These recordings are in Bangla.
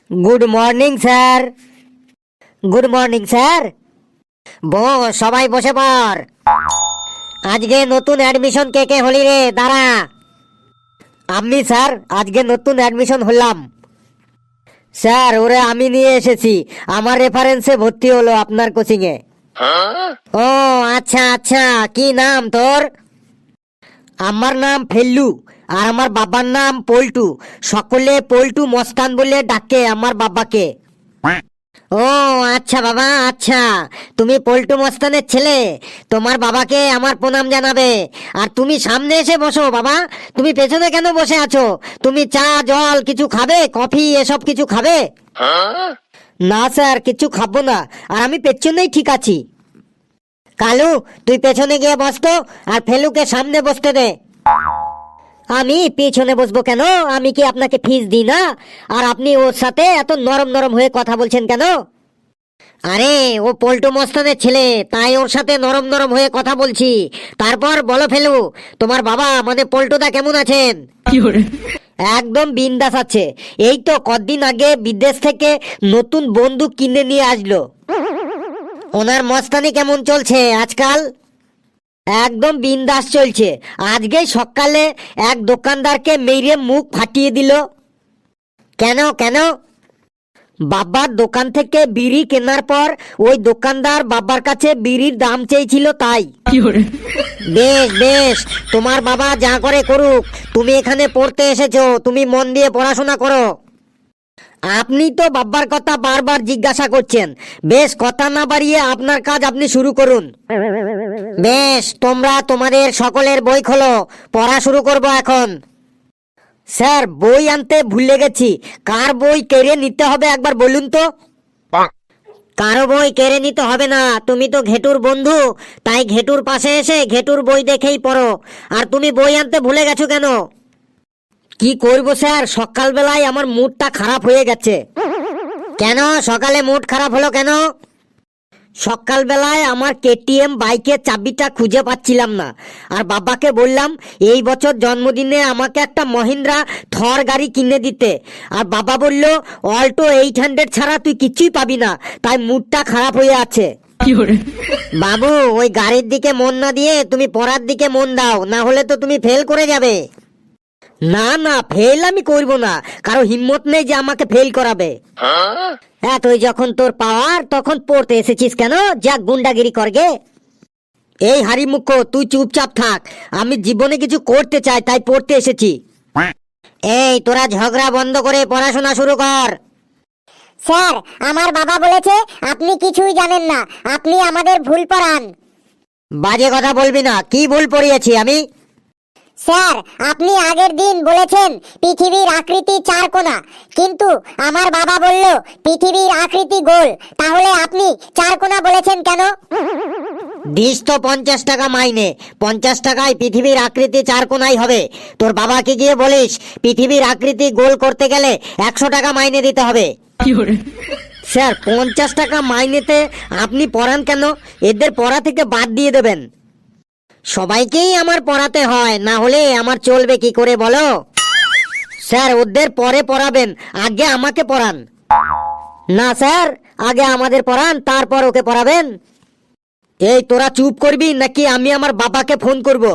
Good morning sir. Good morning sir. বস, সবাই বসে পড়। আজকে নতুন অ্যাডমিশন কে কে হলি রে? দাঁড়া। আমি স্যার, আজকে নতুন অ্যাডমিশন হলাম। স্যার, ওরে আমি নিয়ে এসেছি, আমার রেফারেন্সে ভর্তি হলো আপনার কোচিং এ। ও আচ্ছা আচ্ছা, কি নাম তোর? আমার নাম ফেল্লু, আর আমার বাবার নাম পল্টু। সকলে পল্টু মস্তান বলে ডাকে আমার বাবাকে। ও আচ্ছা বাবা, আচ্ছা, তুমি পল্টু মস্তানের ছেলে। তোমার বাবাকে আমার প্রণাম জানাবে। আর তুমি সামনে এসে বসো বাবা, তুমি পেছনে কেন বসে আছো? তুমি চা জল কিছু খাবে, কফি এসব কিছু খাবে? না স্যার, কিছু খাবো না, আর আমি পেছনেই ঠিক আছি। কালু, তুই পেছনে গিয়ে বসতো, আর ফেলুকে সামনে বসতে দে। আমি পেছনে বসবো কেন? আমি কি আপনাকে ফিস দিই না? আর আপনি ওর সাথে এত নরম নরম হয়ে কথা বলছেন কেন? আরে, ও পল্টু মস্তানের ছেলে, তাই ওর সাথে নরম নরম হয়ে কথা বলছি। তারপর বলো ফেলু, তোমার বাবা মানে পল্টুদা কেমন আছেন? একদম বিন্দাস আছে। এই তো কদিন আগে বিদেশ থেকে নতুন বন্দুক কিনে নিয়ে আসলো। ওনার মস্তানি কেমন চলছে আজকাল? একদম বিন্দাস চলছে। আজকেই সকালে এক দোকানদারকে মেরে মুখ ফাটিয়ে দিল। কেন কেন? বাবার দোকান থেকে বিড়ি কেনার পর ওই দোকানদার বাবার কাছে বিড়ির দাম চেয়েছিল, তাই। বেশ বেশ, তোমার বাবা যা করে করুক, তুমি এখানে পড়তে এসেছো, তুমি মন দিয়ে পড়াশোনা করো। আপনি তো বাবার কথা বারবার জিজ্ঞাসা করছেন। বেশ, কথা না বাড়িয়ে আপনার কাজ আপনি শুরু করুন। বেশ, তোমরা তোমাদের সকলের বই খোলো, পড়া শুরু করব এখন। স্যার, বই আনতে ভুলে গেছি। কার বই কেড়ে নিতে হবে একবার বলুন তো? কারো বই কেড়ে নিতে হবে না, তুমি তো ঘেটুর বন্ধু, তাই ঘেটুর পাশে এসে ঘেটুর বই দেখেই পড়ো। আর তুমি বই আনতে ভুলে গেছো কেন? কি করবো স্যার, সকালবেলায় আমার মুডটা খারাপ হয়ে গেছে। কেন সকালে মুড খারাপ হলো কেন? সকালবেলায় আমার কেটিএম বাইকের চাবিটা খুঁজে পাচ্ছিলাম না, আর বাবাকে বললাম এই বছর জন্মদিনে আমাকে একটা মহিন্দ্রা থর গাড়ি কিনে দিতে। আর বাবা বলল অল্টো 800 ছাড়া তুই কিছুই পাবি না, তাই মুডটা খারাপ হয়ে আছে। বাবু, ওই গাড়ির দিকে মন না দিয়ে তুমি পড়ার দিকে মন দাও, না হলে তো তুমি ফেল করে যাবে। না না, ফেল আমি করব না, কারো হিম্মত নেই যে আমাকে ফেল করাবে। হ্যাঁ, তুই যখন তোর পাওয়ার তখন পড়তে এসেছিস কেন? যা গুন্ডাগিরি করগে। এই হারি মুখ, তুই চুপচাপ থাক। আমি জীবনে কিছু করতে চাই, তাই পড়তে এসেছি। এই তোরা ঝগড়া বন্ধ করে পড়াশোনা শুরু কর। স্যার, আমার বাবা বলেছে আপনি কিছুই জানেন না, আপনি আমাদের ভুল পড়ান। বাজে কথা বলবি না। কি ভুল পড়িয়েছি আমি? স্যার, আপনি আগের দিন বলেছেন পৃথিবীর আকৃতি চারকোনা, কিন্তু আমার বাবা বলল পৃথিবীর আকৃতি গোল। তাহলে আপনি চারকোনা বলেছেন কেন? দিস তো 50 টাকা মাইনে, 50 টাকায় পৃথিবীর আকৃতি চারকোনাই হবে। তোর বাবাকে গিয়ে বলিস পৃথিবীর আকৃতি গোল করতে গেলে 100 টাকা মাইনে দিতে হবে। স্যার, 50 টাকা মাইনেতে আপনি পড়ান কেন? এদের পড়া থেকে বাদ দিয়ে দেবেন। সবাইকেই আমার পড়াতে হয়, না হলে আমার চলবে কি করে বলো? স্যার, ওদের পরে পড়াবেন, আগে আমাকে পড়ান। না স্যার, আগে আমাদের পড়ান, তারপর ওকে পড়াবেন। এই তোরা চুপ করবি নাকি আমি আমার বাবাকে ফোন করব?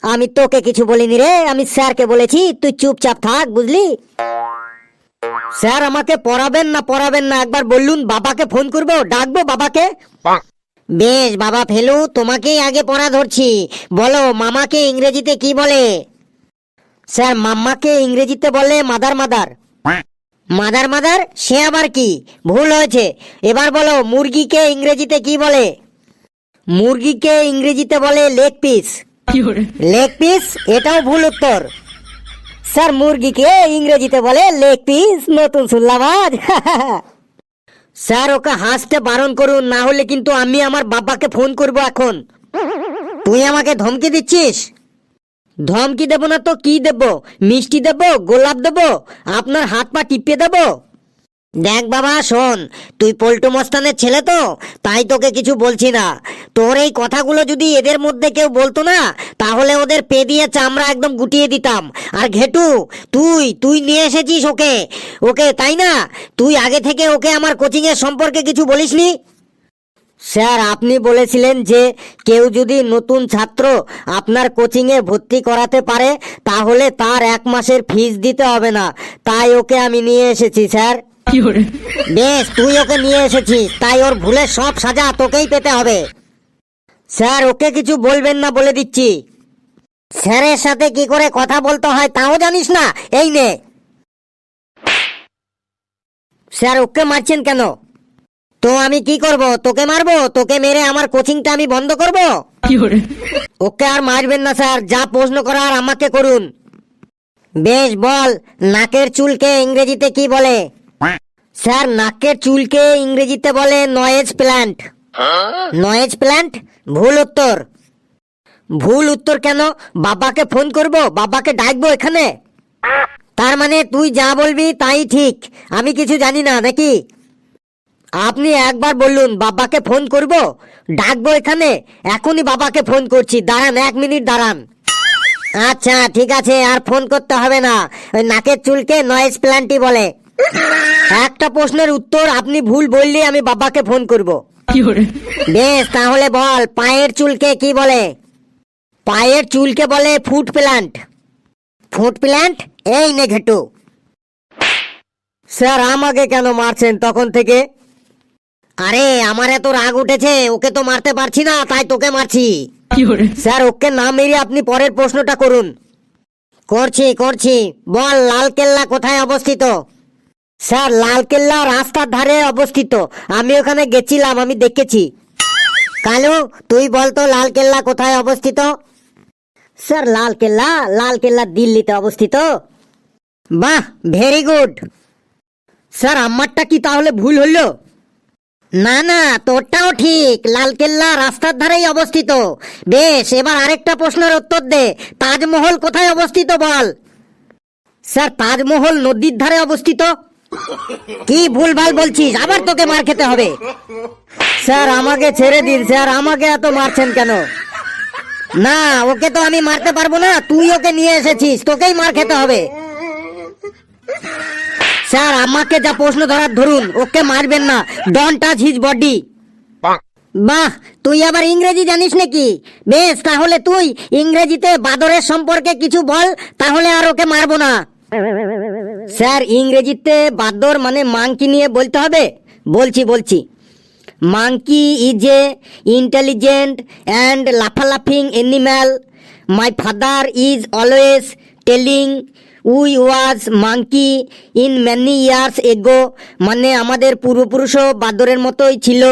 আমি তোকে কিছু বলিনি রে, আমি স্যারকে বলেছি, তুই চুপচাপ থাক, বুঝলি? স্যার, আমাকে পড়াবেন না পড়াবেন না একবার বলুন, বাবাকে ফোন করব, ডাকবো বাবাকে। বেশ বাবা ফেলু, তোমাকেই আগে পড়া ধরছি। বলো, মামাকে ইংরেজিতে কি বলে? স্যার, মাম্মাকে ইংরেজিতে বলে মাদার মাদার। Mother mother? সে আবার কি? ভুল হয়েছে। এবার বলো, মুরগিকে ইংরেজিতে কি বলে? মুরগিকে ইংরেজিতে বলে লেগ পিস। Leg piece? এটাও ভুল উত্তর। স্যার, মুরগিকে ইংরেজিতে বলে লেগ পিস, নতুন শুনলাম আজ। স্যার, ওকে হাসতে বারণ করুন, না হলে কিন্তু আমি আমার বাবাকে ফোন করব এখন। তুই আমাকে ধমকি দিচ্ছিস? ধমকি দেব না তো কি দেব? মিষ্টি দেব, গোলাপ দেব, আপনার হাত পা টিপে দেব? দেখ বাবা শোন, তুই পল্টু মস্তানের ছেলে তো, তাই তোকে কিছু বলছি না। তোর এই কথাগুলো যদি এদের মধ্যে কেউ বলতো না, তাহলে ওদের পে দিয়ে চামড়া একদম গুটিয়ে দিতাম। আর ঘেটু, তুই তুই নিয়ে এসেছিস ওকে ওকে তাই না? তুই আগে থেকে ওকে আমার কোচিং এর সম্পর্কে কিছু বলিসনি? স্যার, আপনি বলেছিলেন যে কেউ যদি নতুন ছাত্র আপনার কোচিংয়ে ভর্তি করাতে পারে তাহলে তার 1 মাসের ফিস দিতে হবে না, তাই ওকে আমি নিয়ে এসেছি স্যার। বেশ, তুই ওকে নিয়ে এসেছিস, তাই ওর ভুলের সব সাজা তোকেই পেতে হবে। স্যার, ওকে কিছু বলবেন না বলে দিচ্ছি। স্যারের সাথে কি করে কথা বলতে হয় তাও জানিস না? এই নে। স্যার, ওকে মারছেন কেন? তো আমি কি করব? তোকে মারবো? তোকে মেরে আমার কোচিংটা আমি বন্ধ করব? ওকে আর মারবেন না স্যার, যা প্রশ্ন করার আমাকে করুন। বেশ, বল, নাকের চুলকে ইংরেজিতে কি বলে? স্যার, নাকের চুলকে ইংরেজিতে বলে নয়েজ প্ল্যান্ট। Noise plant? ভুল উত্তর। ভুল উত্তর কেন? বাবাকে ফোন করব, বাবাকে ডাকবো এখানে? তার মানে তুই যা বলবি তাই ঠিক, আমি কিছু জানি না নাকি? আপনি একবার বললুন বাবাকে ফোন করব, ডাকবো এখানে। এখনই বাবাকে ফোন করছি, দাঁড়ান, 1 মিনিট দাঁড়ান। আচ্ছা ঠিক আছে, আর ফোন করতে হবে না। ওই নাকের চুলকে নয়েজ প্ল্যান্টই বলে। একটা প্রশ্নের উত্তর আপনি ভুল বললে আমি বাবাকে ফোন করব। বেশ, তাহলে বল, পায়ের চুলকে কি বলে? পায়ের চুলকে বলে ফুট প্ল্যান্ট। Foot plant? এই নে ঘেটু। স্যার, আমাকে কেন মারছেন তখন থেকে? আরে, আমার এত রাগ উঠেছে, ওকে তো মারতে পারছি না, তাই তোকে মারছি। স্যার, ওকে না মেরে আপনি পরের প্রশ্নটা করুন। করছি করছি, বল, লালকেল্লা কোথায় অবস্থিত? স্যার, লালকেল্লা রাস্তার ধারে অবস্থিত, আমি ওখানে গেছিলাম, আমি দেখেছি। কালু, তুই বলতো লালকেল্লা কোথায় অবস্থিত? স্যার, লালকেল্লা দিল্লিতে অবস্থিত। বাহ, ভেরি গুড। স্যার, আমারটা কি তাহলে ভুল হলো? না না, তোরটাও ঠিক, লালকেল্লা রাস্তার ধারেই অবস্থিত। বেশ, এবার আরেকটা প্রশ্নের উত্তর দে, তাজমহল কোথায় অবস্থিত বল? স্যার, তাজমহল নদীর ধারে অবস্থিত। কি ভুলভাল বলছিস, আবার তোকে মার খেতে হবে। স্যার, আমাকে ছেড়ে দিন স্যার, আমাকে এত মারছেন কেন? না, ওকে তো আমি মারতে পারবো না, তুই ওকে নিয়ে এসেছিস, তোকেই মার খেতে হবে। স্যার, আমাকে যা প্রশ্ন ধরার ধরুন, ওকে মারবেন না, ডোন্ট টাচ হিজ বডি। বাহ, তুই আবার ইংরেজি জানিস নাকি? বেশ, তাহলে তুই ইংরেজিতে বাদরের সম্পর্কে কিছু বল, তাহলে আর ওকে মারবো না। স্যার, ইংরেজিতে বাদর মানে মাংকি নিয়ে বলতে হবে? বলছি। Monkey is a intelligent and লাফালাফিং animal. My father is always telling we was monkey in many years ago, মানে আমাদের পূর্বপুরুষও বাদরের মতোই ছিল।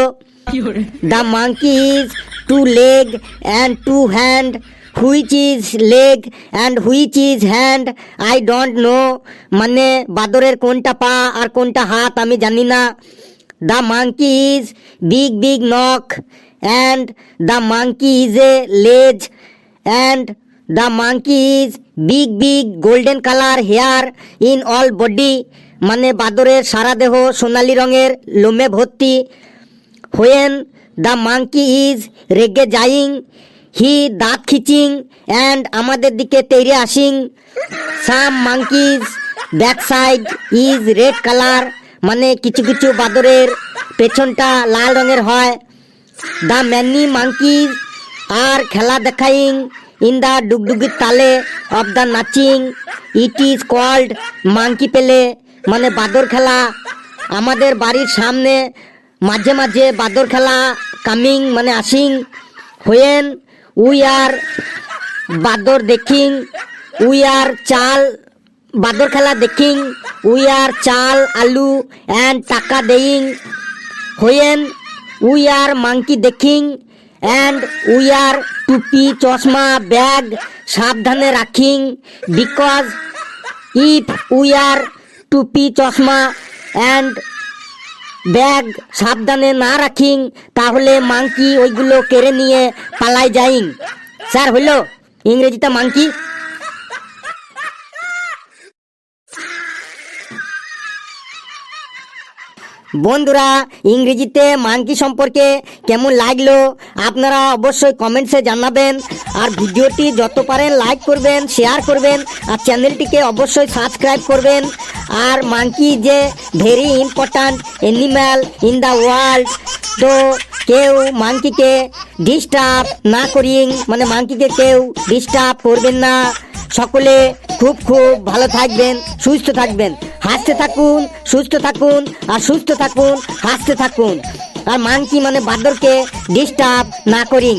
The monkey is 2 leg and 2 hand, which is leg and which is hand I don't know, মানে বাদরের কোনটা পা আর কোনটা হাত আমি জানি না। The monkey is big knock and the monkey is a লেজ and the monkey is big golden colour hair in all body, মানে বাদরের সারা দেহ সোনালি রঙের লোমে ভর্তি। হোয়েন দ্য মাংকি ইজ রেগে যাইং হি দাঁত খিচিং অ্যান্ড আমাদের দিকে তেড়ে আসিং। Some monkeys back side is red colour, মানে কিছু বাদরের পেছনটা লাল রঙের হয়। দ্য ম্যানি মাংকিজ আর খেলা দেখাইং ইন দ্য ডুগডুগির তালে অফ দ্য নাচিং, it is called monkey play, মানে বাদর খেলা। আমাদের বাড়ির সামনে মাঝে মাঝে বাদর খেলা কামিং মানে আসিং। হোয়েন উই আর বাদর দেখিং উই আর চাল, বাদর খেলা দেখিং উই আর চাল আলু অ্যান্ড টাকা দেইং। হোয়েন উই আর মাংকি দেখিং অ্যান্ড উই আর টুপি চশমা ব্যাগ সাবধানে রাখিং, বিকজ ইফ উই আর টুপি চশমা অ্যান্ড ব্যাগ সাবধানে না রাখিং তাহলে মাংকি ওইগুলো কেড়ে নিয়ে পালাই যাইং। স্যার, হইল ইংরেজিতে মাংকি। বন্ধুরা, ইংরেজিতে মাংকি সম্পর্কে কেমন লাগলো আপনারা অবশ্যই কমেন্টসে জানাবেন। আর ভিডিওটি যত পারেন লাইক করবেন, শেয়ার করবেন, আর চ্যানেলটিকে অবশ্যই সাবস্ক্রাইব করবেন। আর মাংকি যে very important animal in the world, তো কেউ মাংকিকে ডিস্টার্ব না করিং, মানে মাংকিকে কেউ ডিস্টার্ব করবেন না। সকলে খুব খুব ভালো থাকবেন, সুস্থ থাকবেন, হাসতে থাকুন, সুস্থ থাকুন, আর সুস্থ থাকুন, হাসতে থাকুন। আর মাংকি মানে বাদরকে ডিস্টার্ব না করিং।